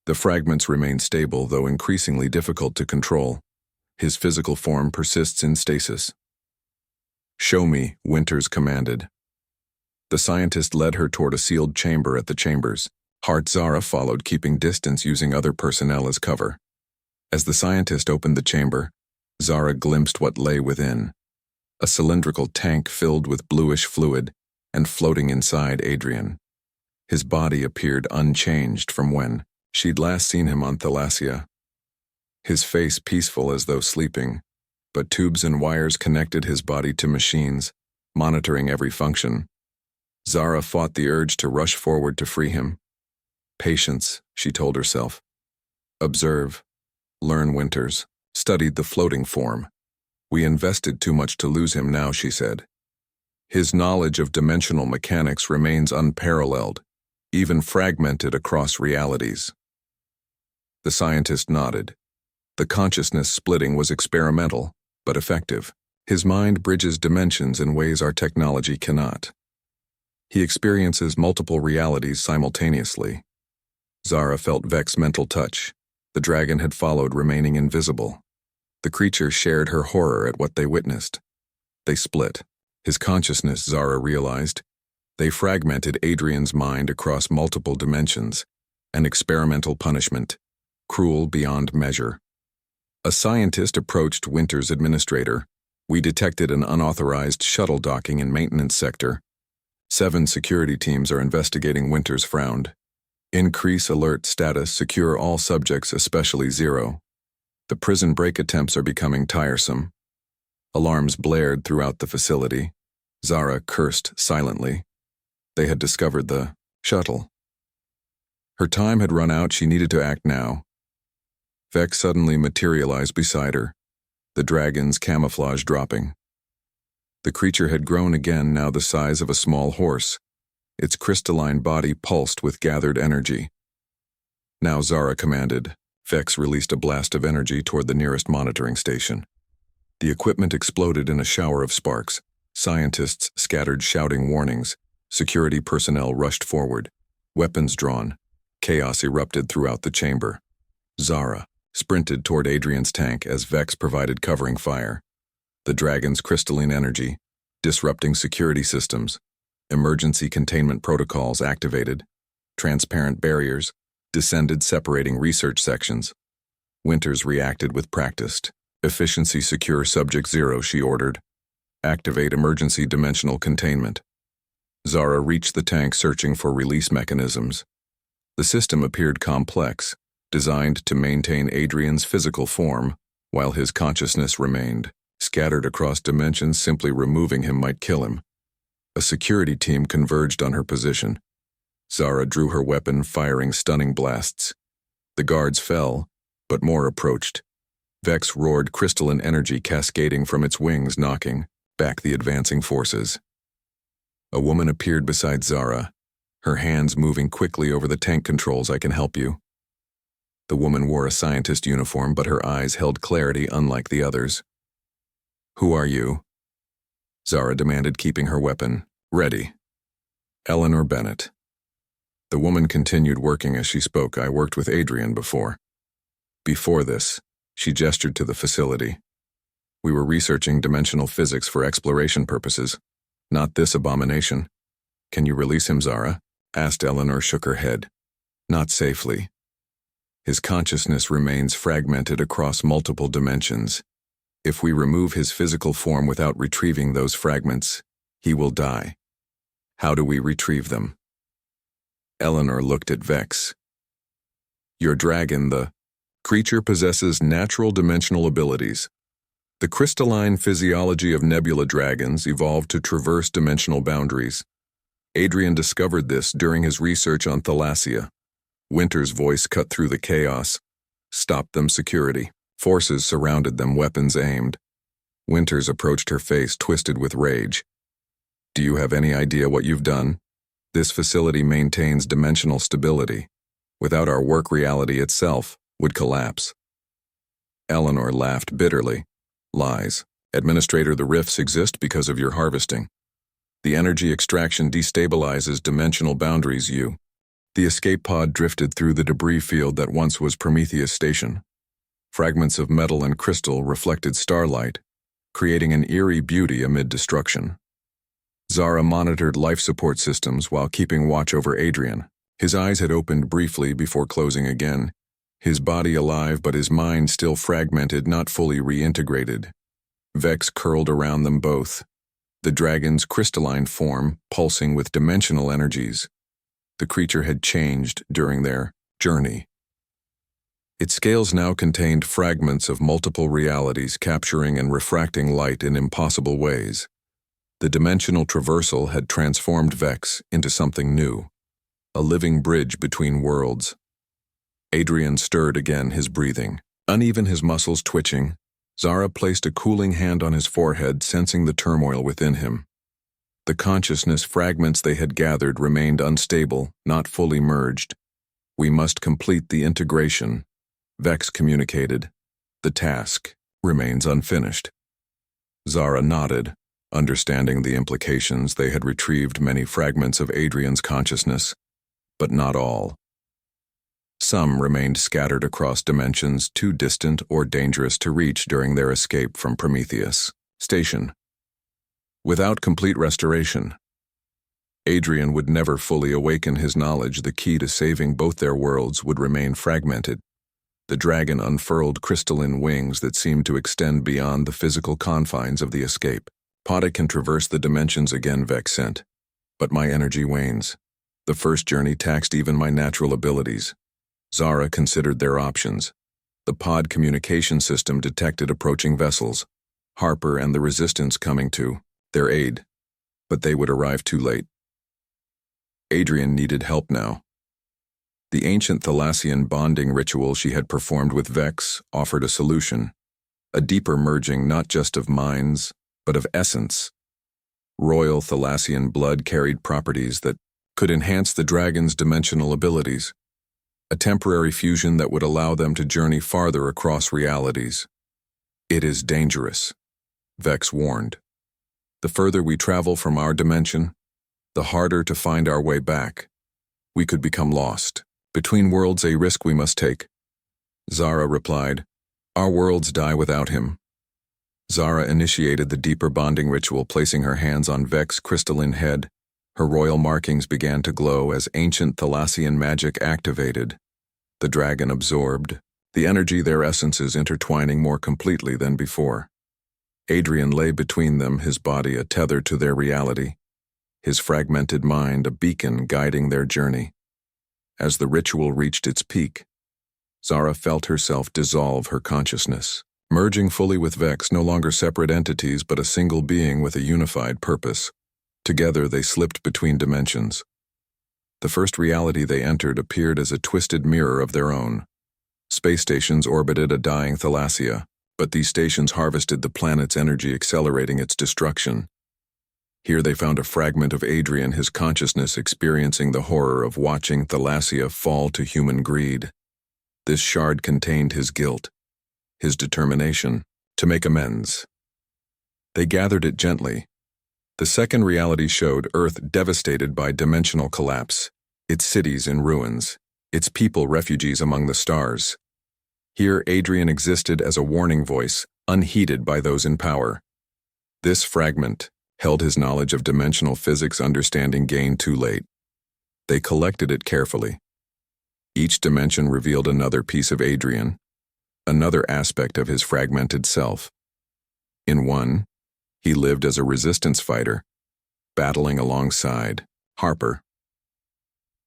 The fragments remain stable, though increasingly difficult to control. His physical form persists in stasis. Show me, Winters commanded. The scientist led her toward a sealed chamber at the chambers. Zara followed, keeping distance, using other personnel as cover. As the scientist opened the chamber, Zara glimpsed what lay within. a cylindrical tank filled with bluish fluid and floating inside Adrian. His body appeared unchanged from when she'd last seen him on Thalassia. His face peaceful as though sleeping, but tubes and wires connected his body to machines, monitoring every function. Zara fought the urge to rush forward to free him. Patience, she told herself. Observe, learn Winters, studied the floating form. We invested too much to lose him now, she said. His knowledge of dimensional mechanics remains unparalleled, even fragmented across realities. The scientist nodded. The consciousness splitting was experimental, but effective. His mind bridges dimensions in ways our technology cannot. He experiences multiple realities simultaneously. Zara felt Vex's mental touch. The dragon had followed, remaining invisible. The creature shared her horror at what they witnessed. They split. His consciousness, Zara realized. They fragmented Adrian's mind across multiple dimensions. An experimental punishment, cruel beyond measure. A scientist approached Winter's administrator. We detected an unauthorized shuttle docking in maintenance sector. 7 security teams are investigating. Winters frowned. Increase alert status, secure all subjects, especially 0. The prison break attempts are becoming tiresome. Alarms blared throughout the facility. Zara cursed silently. They had discovered the shuttle. Her time had run out. She needed to act now. Vex suddenly materialized beside her, the dragon's camouflage dropping. The creature had grown again, now the size of a small horse. Its crystalline body pulsed with gathered energy. Now, Zara commanded. Vex released a blast of energy toward the nearest monitoring station. The equipment exploded in a shower of sparks. Scientists scattered, shouting warnings. Security personnel rushed forward, weapons drawn. Chaos erupted throughout the chamber. Zara sprinted toward Adrian's tank as Vex provided covering fire. The dragon's crystalline energy, disrupting security systems. Emergency containment protocols activated. Transparent barriers descended, separating research sections. Winters reacted with practiced efficiency. Secure Subject 0, she ordered. Activate emergency dimensional containment. Zara reached the tank, searching for release mechanisms. The system appeared complex, designed to maintain Adrian's physical form while his consciousness remained. Scattered across dimensions, simply removing him might kill him. A security team converged on her position. Zara drew her weapon, firing stunning blasts. The guards fell, but more approached. Vex roared, crystalline energy cascading from its wings, knocking back the advancing forces. A woman appeared beside Zara, her hands moving quickly over the tank controls. I can help you. The woman wore a scientist uniform, but her eyes held clarity unlike the others. Who are you? Zara demanded, keeping her weapon ready. Eleanor Bennett. The woman continued working as she spoke. I worked with Adrian before. Before this, she gestured to the facility. We were researching dimensional physics for exploration purposes. Not this abomination. Can you release him, Zara? Asked Eleanor, shook her head. Not safely. His consciousness remains fragmented across multiple dimensions. If we remove his physical form without retrieving those fragments, he will die. How do we retrieve them? Eleanor looked at Vex. Your dragon, the creature, possesses natural dimensional abilities. The crystalline physiology of nebula dragons evolved to traverse dimensional boundaries. Adrian discovered this during his research on Thalassia. Winter's voice cut through the chaos. Stop them, security. Forces surrounded them, weapons aimed. Winters approached, her face twisted with rage. Do you have any idea what you've done? This facility maintains dimensional stability. Without our work, reality itself would collapse. Eleanor laughed bitterly. Lies. Administrator, the rifts exist because of your harvesting. The energy extraction destabilizes dimensional boundaries. The escape pod drifted through the debris field that once was Prometheus Station. Fragments of metal and crystal reflected starlight, creating an eerie beauty amid destruction. Zara monitored life support systems while keeping watch over Adrian. His eyes had opened briefly before closing again, his body alive but his mind still fragmented, not fully reintegrated. Vex curled around them both, the dragon's crystalline form pulsing with dimensional energies. The creature had changed during their journey. Its scales now contained fragments of multiple realities capturing and refracting light in impossible ways. The dimensional traversal had transformed Vex into something new, a living bridge between worlds. Adrian stirred again, his breathing, uneven, his muscles twitching. Zara placed a cooling hand on his forehead, sensing the turmoil within him. The consciousness fragments they had gathered remained unstable, not fully merged. "We must complete the integration," Vex communicated. "The task remains unfinished." Zara nodded, understanding the implications. They had retrieved many fragments of Adrian's consciousness, but not all. Some remained scattered across dimensions too distant or dangerous to reach during their escape from Prometheus Station. Without complete restoration, Adrian would never fully awaken his knowledge. The key to saving both their worlds would remain fragmented. The dragon unfurled crystalline wings that seemed to extend beyond the physical confines of the escape. "Pada can traverse the dimensions again," Vex sent. "But my energy wanes. The first journey taxed even my natural abilities." Zara considered their options. The pod communication system detected approaching vessels, Harper and the Resistance coming to their aid, but they would arrive too late. Adrian needed help now. The ancient Thalassian bonding ritual she had performed with Vex offered a solution, a deeper merging not just of minds, but of essence. Royal Thalassian blood carried properties that could enhance the dragon's dimensional abilities, a temporary fusion that would allow them to journey farther across realities. "It is dangerous," Vex warned. "The further we travel from our dimension, the harder to find our way back. We could become lost. Between worlds, a risk we must take." Zara replied, "Our worlds die without him." Zara initiated the deeper bonding ritual, placing her hands on Vex's crystalline head. Her royal markings began to glow as ancient Thalassian magic activated. The dragon absorbed, the energy, their essences intertwining more completely than before. Adrian lay between them, his body a tether to their reality, his fragmented mind a beacon guiding their journey. As the ritual reached its peak, Zara felt herself dissolve her consciousness, merging fully with Vex, no longer separate entities but a single being with a unified purpose. Together they slipped between dimensions. The first reality they entered appeared as a twisted mirror of their own. Space stations orbited a dying Thalassia, but these stations harvested the planet's energy, accelerating its destruction. Here they found a fragment of Adrian, his consciousness experiencing the horror of watching Thalassia fall to human greed. This shard contained his guilt, his determination to make amends. They gathered it gently. The second reality showed Earth devastated by dimensional collapse, its cities in ruins, its people refugees among the stars. Here Adrian existed as a warning voice, unheeded by those in power. This fragment held his knowledge of dimensional physics, understanding gained too late. They collected it carefully. Each dimension revealed another piece of Adrian, another aspect of his fragmented self. In one, he lived as a resistance fighter, battling alongside Harper.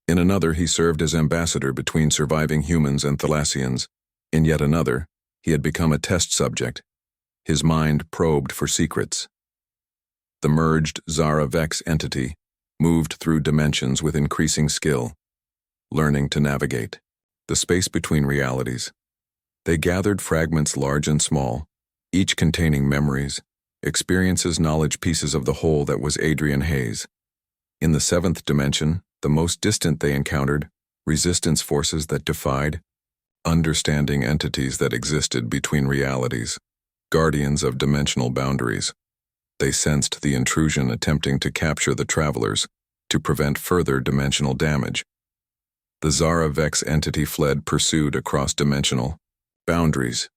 In another, he served as ambassador between surviving humans and Thalassians. In yet another, he had become a test subject, his mind probed for secrets. The merged Zara-Vex entity moved through dimensions with increasing skill, learning to navigate the space between realities. They gathered fragments large and small, each containing memories, experiences, knowledge, pieces of the whole that was Adrian Hayes. In the seventh dimension, the most distant, they encountered resistance forces that defied understanding entities that existed between realities, guardians of dimensional boundaries. They sensed the intrusion, attempting to capture the travelers to prevent further dimensional damage. The Zara-Vex entity fled, pursued across dimensional boundaries,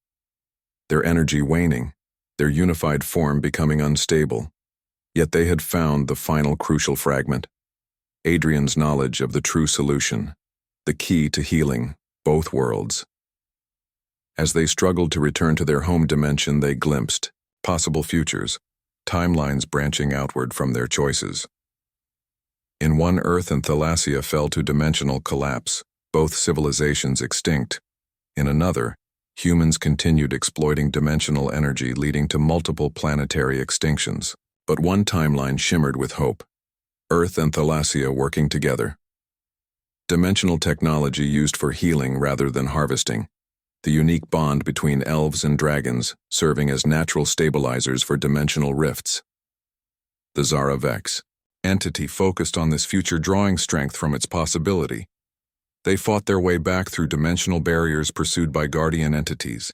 their energy waning, their unified form becoming unstable. Yet they had found the final crucial fragment, Adrian's knowledge of the true solution, the key to healing both worlds. As they struggled to return to their home dimension, they glimpsed possible futures, timelines branching outward from their choices. In one, Earth and Thalassia fell to dimensional collapse, both civilizations extinct. In another, humans continued exploiting dimensional energy, leading to multiple planetary extinctions. But one timeline shimmered with hope: Earth and Thalassia working together. Dimensional technology used for healing rather than harvesting. The unique bond between elves and dragons, serving as natural stabilizers for dimensional rifts. The Zara Vex entity focused on this future, drawing strength from its possibility. They fought their way back through dimensional barriers pursued by guardian entities,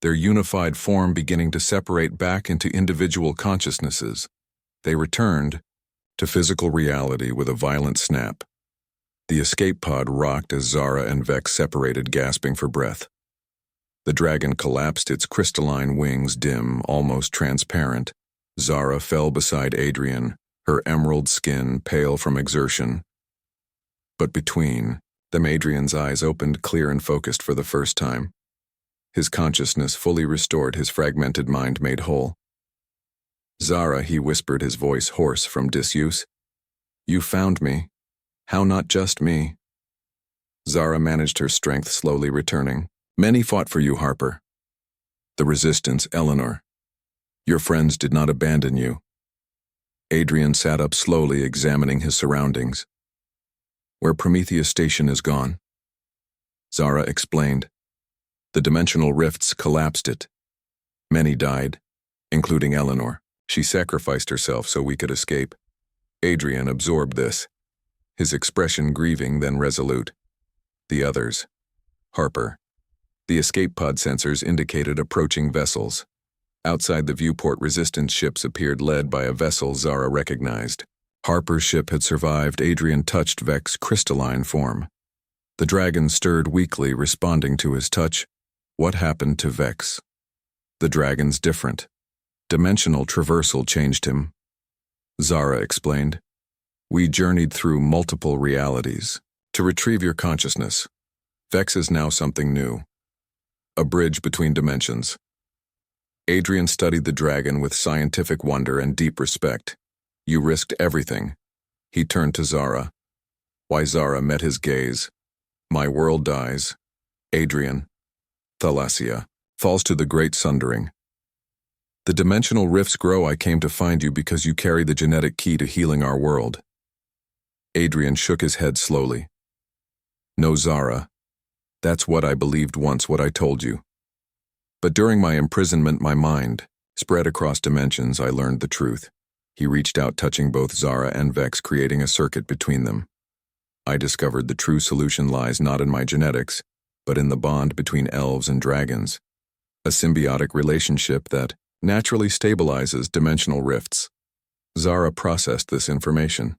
their unified form beginning to separate back into individual consciousnesses. They returned to physical reality with a violent snap. The escape pod rocked as Zara and Vex separated, gasping for breath. The dragon collapsed, its crystalline wings dim, almost transparent. Zara fell beside Adrian, her emerald skin pale from exertion. But between them, Adrian's eyes opened, clear and focused for the first time. His consciousness fully restored, his fragmented mind made whole. "Zara," he whispered, his voice hoarse from disuse. "You found me. How not just me?" Zara managed her strength, slowly returning. "Many fought for you, Harper. The Resistance, Eleanor. Your friends did not abandon you." Adrian sat up slowly, examining his surroundings. "Where Prometheus Station is gone," Zara explained. "The dimensional rifts collapsed it. Many died, including Eleanor. She sacrificed herself so we could escape." Adrian absorbed this, his expression grieving then resolute. "The others, Harper." The escape pod sensors indicated approaching vessels. Outside the viewport, Resistance ships appeared, led by a vessel Zara recognized. Harper's ship had survived. Adrian touched Vex's crystalline form. The dragon stirred weakly, responding to his touch. What happened to Vex? "The dragon's different. Dimensional traversal changed him," Zara explained. "We journeyed through multiple realities to retrieve your consciousness. Vex is now something new. A bridge between dimensions." Adrian studied the dragon with scientific wonder and deep respect. "You risked everything." He turned to Zara. Why, Zara met his gaze. "My world dies. Adrian, Thalassia, falls to the great sundering. The dimensional rifts grow. I came to find you because you carry the genetic key to healing our world." Adrian shook his head slowly. "No, Zara. That's what I believed once, what I told you. But during my imprisonment, my mind spread across dimensions. I learned the truth." He reached out, touching both Zara and Vex, creating a circuit between them. "I discovered the true solution lies not in my genetics, but in the bond between elves and dragons. A symbiotic relationship that naturally stabilizes dimensional rifts." Zara processed this information.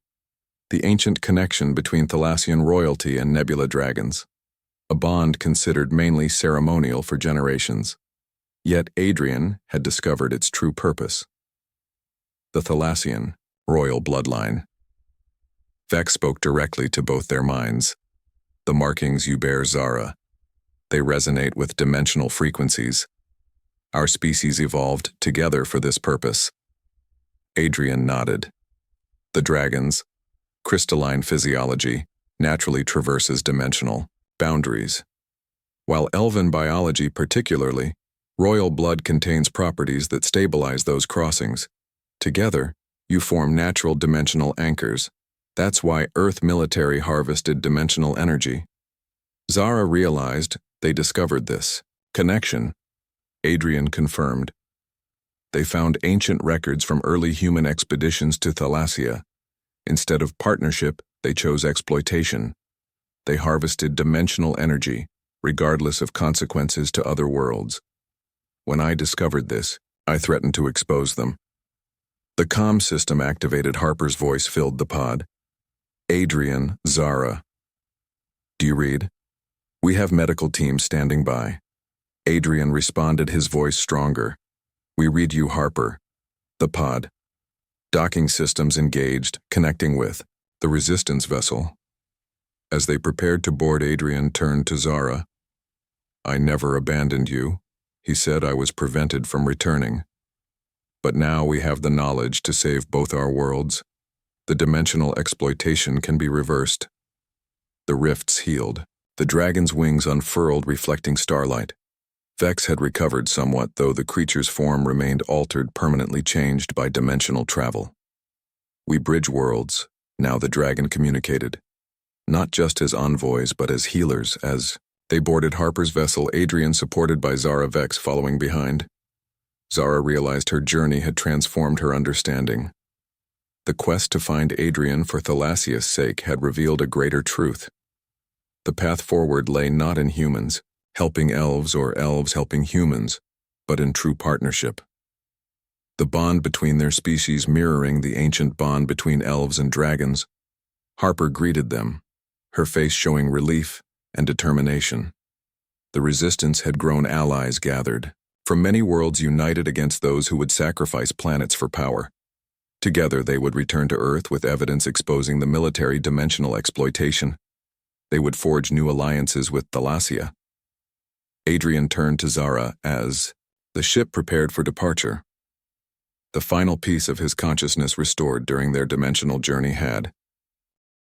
The ancient connection between Thalassian royalty and nebula dragons. A bond considered mainly ceremonial for generations. Yet Adrian had discovered its true purpose. The Thalassian royal bloodline. Vex spoke directly to both their minds. "The markings you bear, Zara. They resonate with dimensional frequencies. Our species evolved together for this purpose." Adrian nodded. The dragon's crystalline physiology naturally traverses dimensional boundaries, while elven biology, particularly royal blood, contains properties that stabilize those crossings. Together, you form natural dimensional anchors. That's why Earth military harvested dimensional energy. Zara realized they discovered this connection. Adrian confirmed. They found ancient records from early human expeditions to Thalassia. Instead of partnership, they chose exploitation. They harvested dimensional energy, regardless of consequences to other worlds. When I discovered this, I threatened to expose them. The comm system activated. Harper's voice filled the pod. "Adrian, Zara. Do you read? We have medical teams standing by." Adrian responded, his voice stronger. "We read you, Harper." The pod. Docking systems engaged, connecting with the Resistance vessel. As they prepared to board, Adrian turned to Zara. "I never abandoned you," he said. "I was prevented from returning." But now we have the knowledge to save both our worlds. The dimensional exploitation can be reversed. The rifts healed. The dragon's wings unfurled, reflecting starlight. Vex had recovered somewhat, though the creature's form remained altered, permanently changed by dimensional travel. We bridge worlds. Now the dragon communicated. Not just as envoys, but as healers, as they boarded Harper's vessel, Adrian supported by Zara, Vex following behind. Zara realized her journey had transformed her understanding. The quest to find Adrian for Thalassia's sake had revealed a greater truth. The path forward lay not in humans, helping elves, or elves helping humans, but in true partnership. The bond between their species mirroring the ancient bond between elves and dragons. Harper greeted them, her face showing relief and determination. The resistance had grown, allies gathered, from many worlds united against those who would sacrifice planets for power. Together they would return to Earth with evidence exposing the military dimensional exploitation. They would forge new alliances with Thalassia. Adrian turned to Zara as the ship prepared for departure. The final piece of his consciousness restored during their dimensional journey had